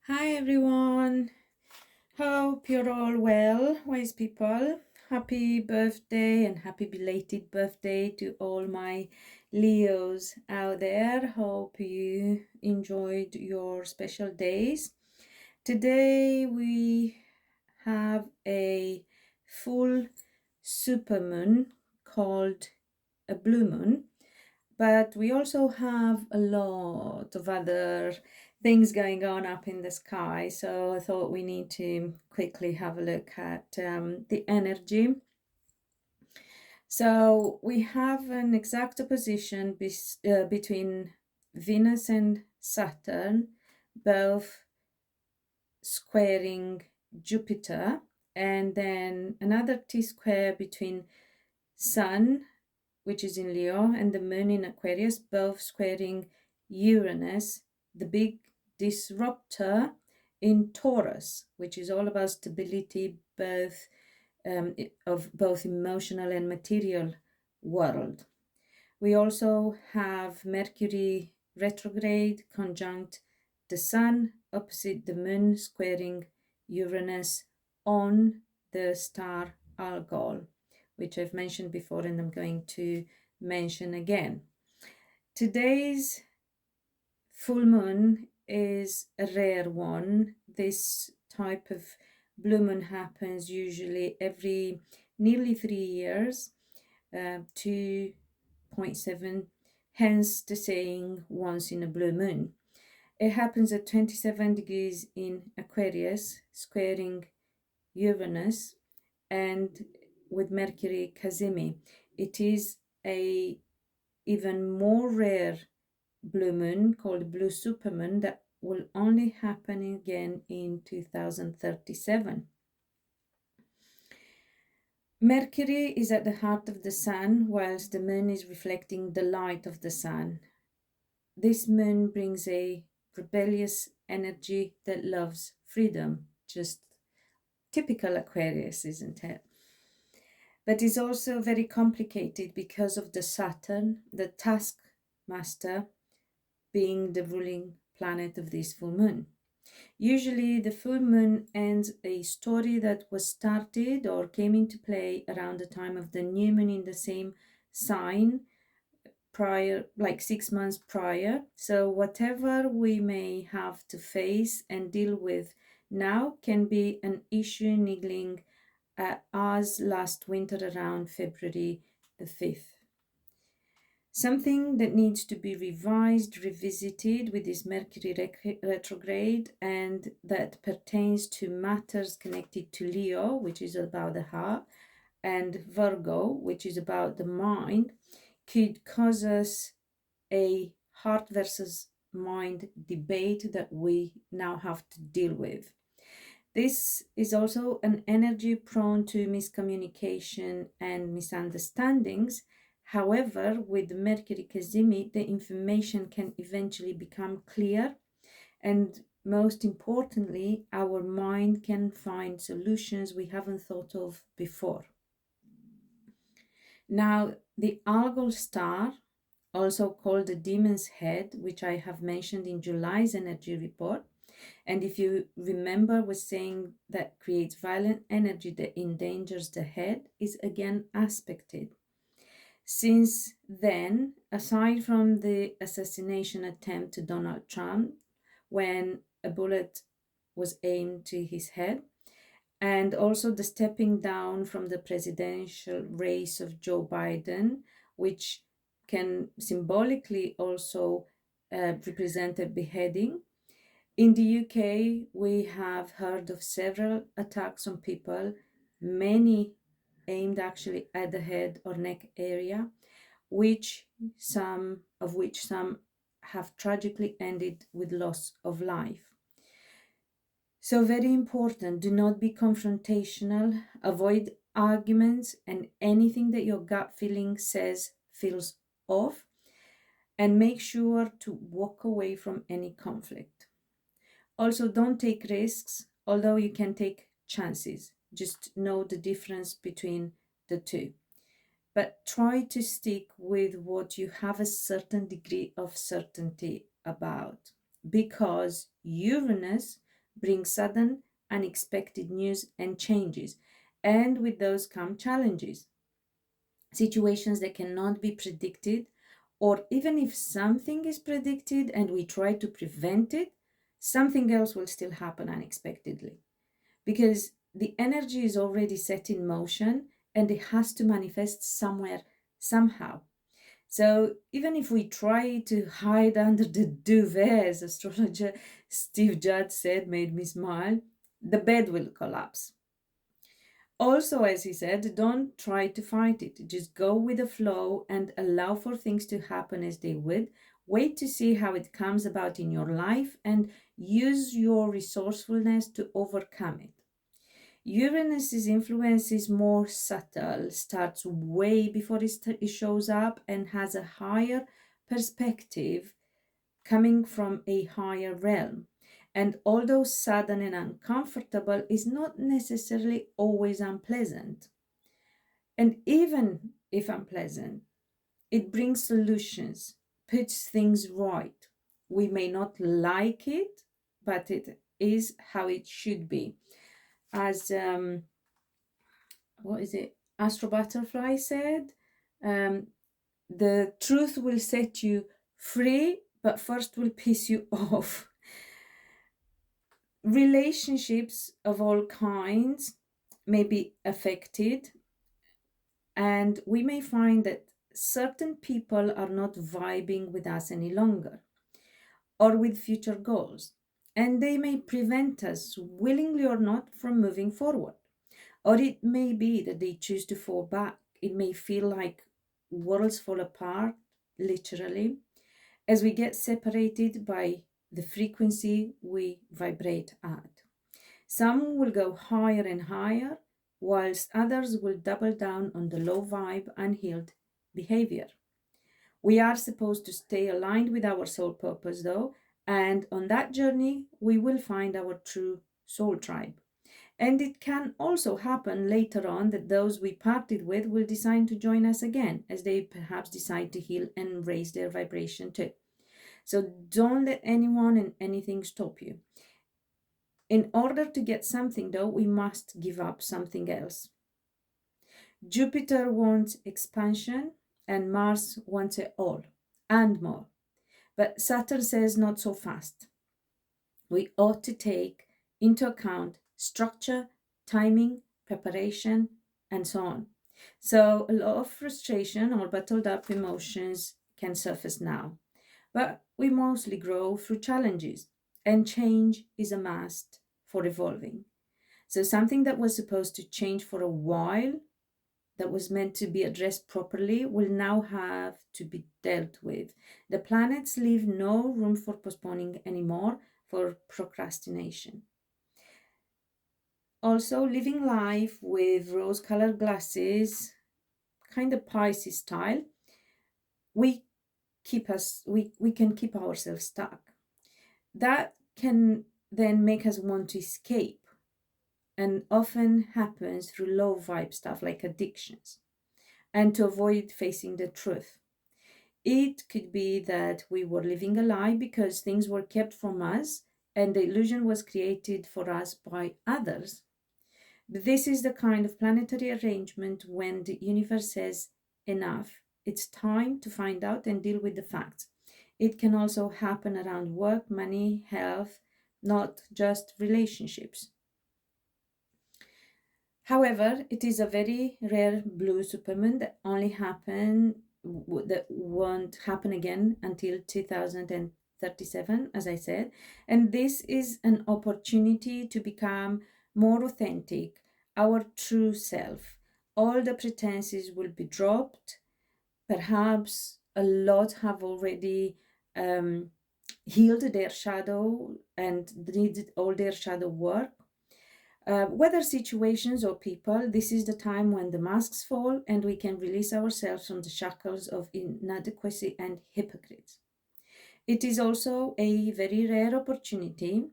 Hi everyone, hope you're all well, wise people. Happy birthday and happy belated birthday to all my Leos out there. Hope you enjoyed your special days. Today we have a full supermoon called a blue moon, but we also have a lot of other things going on up in the sky. So I thought we need to quickly have a look at the energy. So we have an exact opposition between Venus and Saturn, both squaring Jupiter, and then another T square between Sun, which is in Leo, and the moon in Aquarius, both squaring Uranus, the big disruptor in Taurus, which is all about stability, both of both emotional and material world. We also have Mercury retrograde conjunct the Sun opposite the Moon, squaring Uranus on the star Algol, which I've mentioned before and I'm going to mention again. Today's full moon is a rare one. This type of blue moon happens usually every nearly 3 years, 2.7, hence the saying once in a blue moon. It happens at 27 degrees in Aquarius, squaring Uranus, and with Mercury Cazimi. It is a even more rare blue moon called Blue Supermoon that will only happen again in 2037. Mercury is at the heart of the sun, whilst the moon is reflecting the light of the sun. This moon brings a rebellious energy that loves freedom, just typical Aquarius, isn't it? But is also very complicated because of the Saturn, the taskmaster, being the ruling planet of this full moon. Usually, the full moon ends a story that was started or came into play around the time of the new moon in the same sign prior, like 6 months prior. So, whatever we may have to face and deal with now can be an issue niggling us last winter around February the 5th. Something that needs to be revised, revisited with this Mercury retrograde, and that pertains to matters connected to Leo, which is about the heart, and Virgo, which is about the mind, could cause us a heart versus mind debate that we now have to deal with. This is also an energy prone to miscommunication and misunderstandings. However, with Mercury Cazimi, the information can eventually become clear, and most importantly, our mind can find solutions we haven't thought of before. Now, the Algol star, also called the demon's head, which I have mentioned in July's energy report, and if you remember, was saying that creates violent energy that endangers the head, is again aspected. Since then, aside from the assassination attempt to Donald Trump, when a bullet was aimed to his head, and also the stepping down from the presidential race of Joe Biden, which can symbolically also represent a beheading. In the UK, we have heard of several attacks on people, many aimed actually at the head or neck area, some have tragically ended with loss of life. So very important, do not be confrontational, avoid arguments and anything that your gut feeling says feels off, and make sure to walk away from any conflict. Also, don't take risks, although you can take chances. Just know the difference between the two. But try to stick with what you have a certain degree of certainty about, because Uranus bring sudden, unexpected news and changes. And with those come challenges, situations that cannot be predicted, or even if something is predicted and we try to prevent it, something else will still happen unexpectedly because the energy is already set in motion and it has to manifest somewhere, somehow. So even if we try to hide under the duvet, as astrologer Steve Judd said, made me smile, the bed will collapse. Also, as he said, don't try to fight it. Just go with the flow and allow for things to happen as they would. Wait to see how it comes about in your life and use your resourcefulness to overcome it. Uranus's influence is more subtle, starts way before it shows up, and has a higher perspective coming from a higher realm. And although sudden and uncomfortable, is not necessarily always unpleasant. And even if unpleasant, it brings solutions, puts things right. We may not like it, but it is how it should be. As what is it? Astro Butterfly said, the truth will set you free, but first will piss you off. Relationships of all kinds may be affected, and we may find that certain people are not vibing with us any longer or with future goals, and they may prevent us, willingly or not, from moving forward. Or it may be that they choose to fall back. It may feel like worlds fall apart, literally, as we get separated by the frequency we vibrate at. Some will go higher and higher, whilst others will double down on the low vibe, unhealed behavior. We are supposed to stay aligned with our soul purpose, though, and on that journey, we will find our true soul tribe. And it can also happen later on that those we parted with will decide to join us again, as they perhaps decide to heal and raise their vibration too. So don't let anyone and anything stop you. In order to get something, though, we must give up something else. Jupiter wants expansion, and Mars wants it all and more. But Saturn says not so fast. We ought to take into account structure, timing, preparation, and so on. So a lot of frustration or bottled up emotions can surface now. But we mostly grow through challenges, and change is a must for evolving. So something that was supposed to change for a while, that was meant to be addressed properly, will now have to be dealt with. The planets leave no room for postponing anymore, for procrastination. Also, living life with rose-colored glasses, kind of Pisces style, we can keep ourselves stuck. That can then make us want to escape, and often happens through low vibe stuff like addictions, and to avoid facing the truth. It could be that we were living a lie because things were kept from us and the illusion was created for us by others. But this is the kind of planetary arrangement when the universe says, enough, it's time to find out and deal with the facts. It can also happen around work, money, health, not just relationships. However, it is a very rare blue supermoon that won't happen again until 2037, as I said. And this is an opportunity to become more authentic, our true self. All the pretenses will be dropped. Perhaps a lot have already healed their shadow and did all their shadow work. Whether situations or people, this is the time when the masks fall and we can release ourselves from the shackles of inadequacy and hypocrites. It is also a very rare opportunity,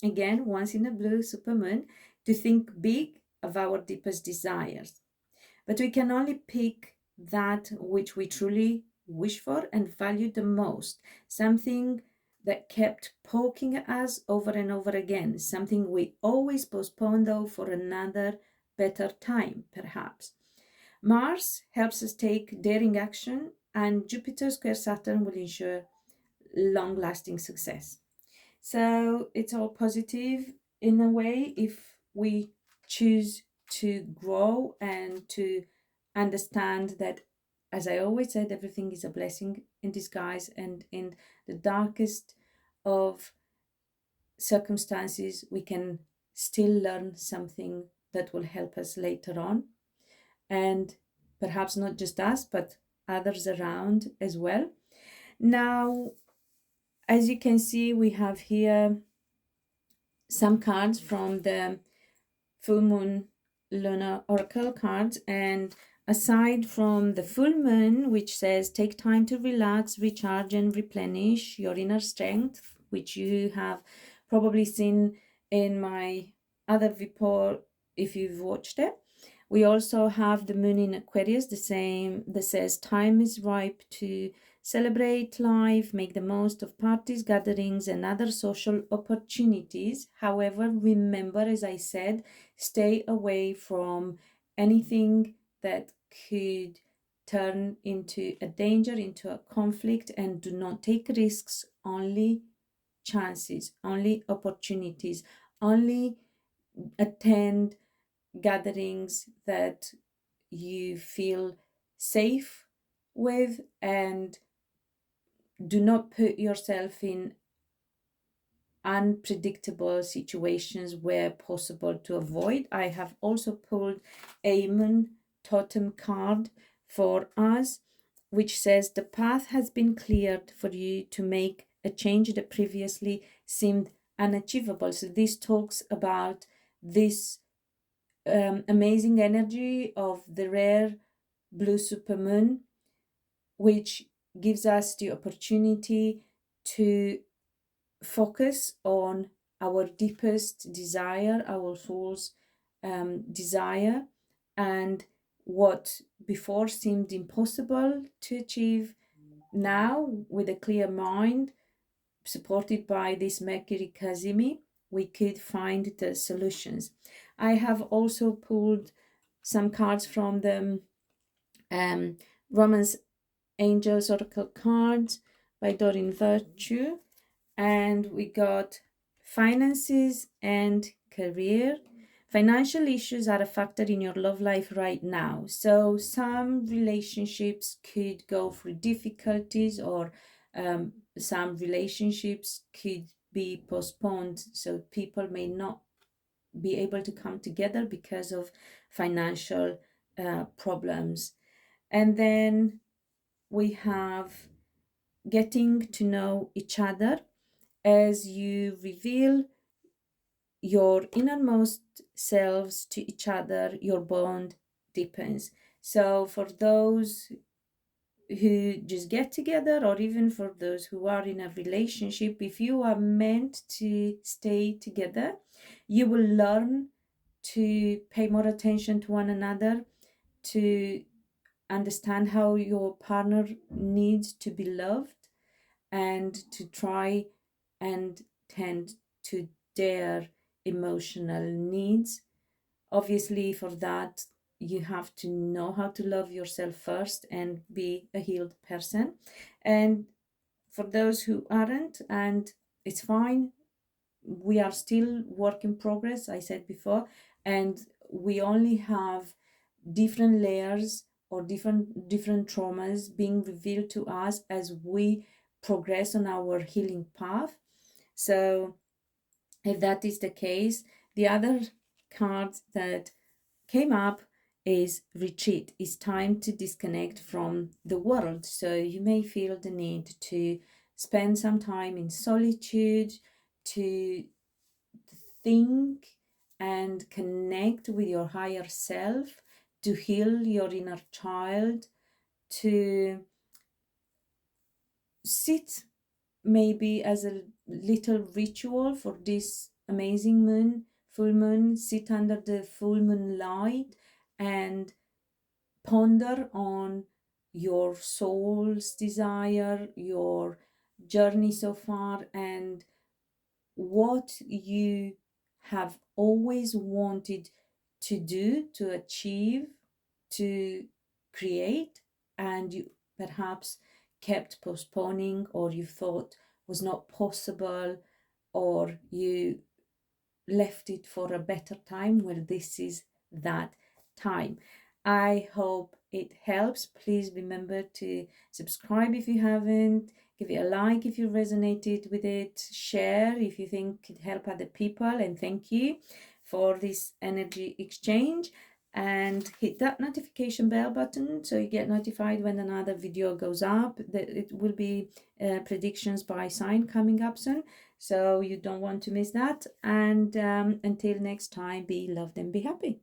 again, once in a blue supermoon, to think big of our deepest desires. But we can only pick that which we truly wish for and value the most, something that kept poking at us over and over again, something we always postpone though for another better time, perhaps. Mars helps us take daring action, and Jupiter square Saturn will ensure long-lasting success. So it's all positive in a way if we choose to grow and to understand that, as I always said, everything is a blessing in disguise, and in the darkest of circumstances, we can still learn something that will help us later on. And perhaps not just us, but others around as well. Now, as you can see, we have here some cards from the full moon lunar oracle cards, and aside from the full moon, which says take time to relax, recharge and replenish your inner strength, which you have probably seen in my other report if you've watched it. We also have the moon in Aquarius, the same, that says time is ripe to celebrate life, make the most of parties, gatherings, and other social opportunities. However, remember, as I said, stay away from anything that could turn into a danger, into a conflict, and do not take risks. Only chances, only opportunities, only attend gatherings that you feel safe with, and do not put yourself in unpredictable situations where possible to avoid. I have also pulled a moon totem card for us, which says the path has been cleared for you to make a change that previously seemed unachievable. So this talks about this amazing energy of the rare blue supermoon, which gives us the opportunity to focus on our deepest desire, our soul's desire, and what before seemed impossible to achieve, now with a clear mind, supported by this Mercury Kazimi, we could find the solutions. I have also pulled some cards from the Romance Angels Oracle cards by Doreen Virtue, and we got finances and career. Financial issues are a factor in your love life right now. So some relationships could go through difficulties, or some relationships could be postponed. So people may not be able to come together because of financial problems. And then we have getting to know each other. As you reveal your innermost selves to each other, your bond deepens. So for those who just get together, or even for those who are in a relationship, if you are meant to stay together, you will learn to pay more attention to one another, to understand how your partner needs to be loved, and to try and tend to their emotional needs. Obviously, for that, you have to know how to love yourself first and be a healed person. And for those who aren't, and it's fine, we are still work in progress, I said before, and we only have different layers or different traumas being revealed to us as we progress on our healing path. So if that is the case, the other card that came up is retreat. It's time to disconnect from the world. So you may feel the need to spend some time in solitude, to think and connect with your higher self, to heal your inner child, to sit maybe as a little ritual for this amazing moon, full moon, sit under the full moon light and ponder on your soul's desire, your journey so far and what you have always wanted to do, to achieve, to create, and you perhaps kept postponing, or you thought was not possible, or you left it for a better time. Well, this is that time. I hope it helps. Please remember to subscribe if you haven't, give it a like if you resonated with it, share if you think it helped other people, and thank you for this energy exchange. And hit that notification bell button so you get notified when another video goes up. It will be predictions by sign coming up soon, so you don't want to miss that. And until next time, be loved and be happy.